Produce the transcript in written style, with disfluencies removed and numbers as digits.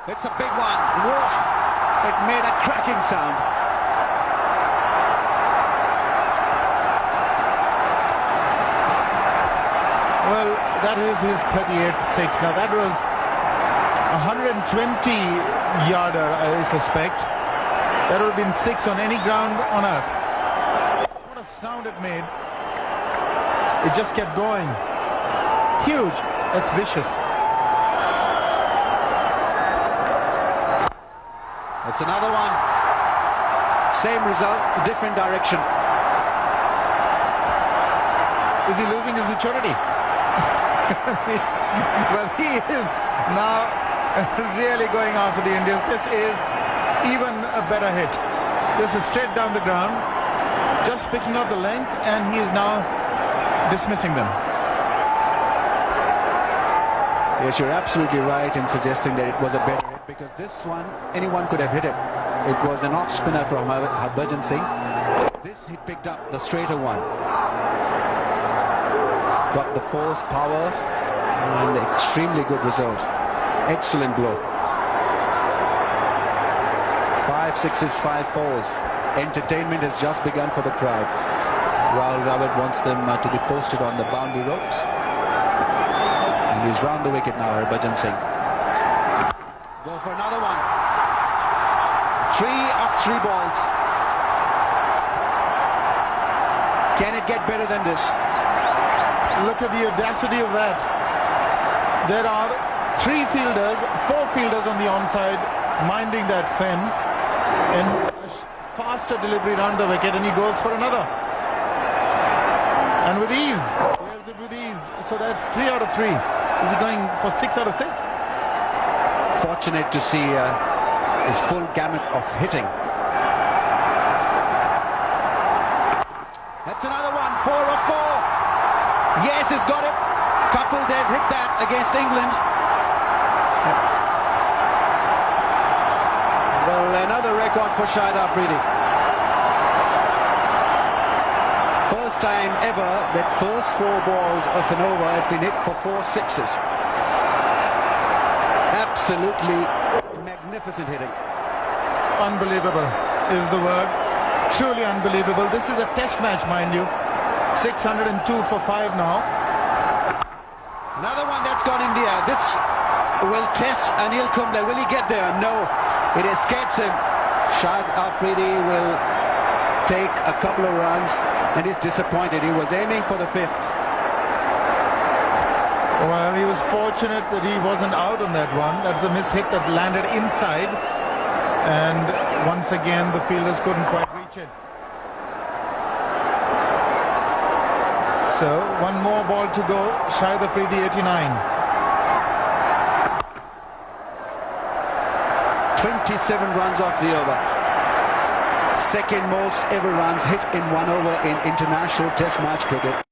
It's a big one. Whoa! It made a cracking sound. Well, that is his 38th six. Now that was a 120-yarder, I suspect. That would have been six on any ground on earth. What a sound it made. It just kept going. Huge. That's vicious. That's another one. Same result, different direction. Is he losing his maturity? Well, he is now really going after the Indians. This is even a better hit. This is straight down the ground, just picking up the length, and he is now dismissing them. Yes, you're absolutely right in suggesting that it was a better hit, because this one, anyone could have hit it. It was an off spinner from Harbhajan Singh. This he picked up, the straighter one. Got the force, power, and extremely good result. Excellent blow. 5 sixes, 5 fours. Entertainment has just begun for the crowd. Rahul Dravid wants them to be posted on the boundary ropes. And he's round the wicket now, Harbhajan Singh. Go for another one. 3 of 3 balls. Can it get better than this? Look at the audacity of that. There are 3 fielders, 4 fielders on the onside minding that fence, and a faster delivery round the wicket, and he goes for another. And with ease, clears it with ease. So that's 3 out of 3. Is he going for 6 out of 6? Fortunate to see his full gamut of hitting. That's another one, 4 of 4. Yes, he's got it. Couple dead, hit that against England. Well, another record for Shahid Afridi. First time ever that first 4 balls of an over has been hit for 4 sixes. Absolutely magnificent hitting. Unbelievable is the word. Truly unbelievable. This is a test match, mind you. 602 for 5 now. Another one that's gone in the air. This will test Anil Kumble. Will he get there? No. It escapes him. Shahid Afridi will take a couple of runs and he's disappointed. He was aiming for the 5th. Well, he was fortunate that he wasn't out on that one. That's a miss hit that landed inside. And once again, the fielders couldn't quite reach it. So, one more ball to go. Shahid Afridi, 89. 27 runs off the over. Second most ever runs hit in 1 over in international test match cricket.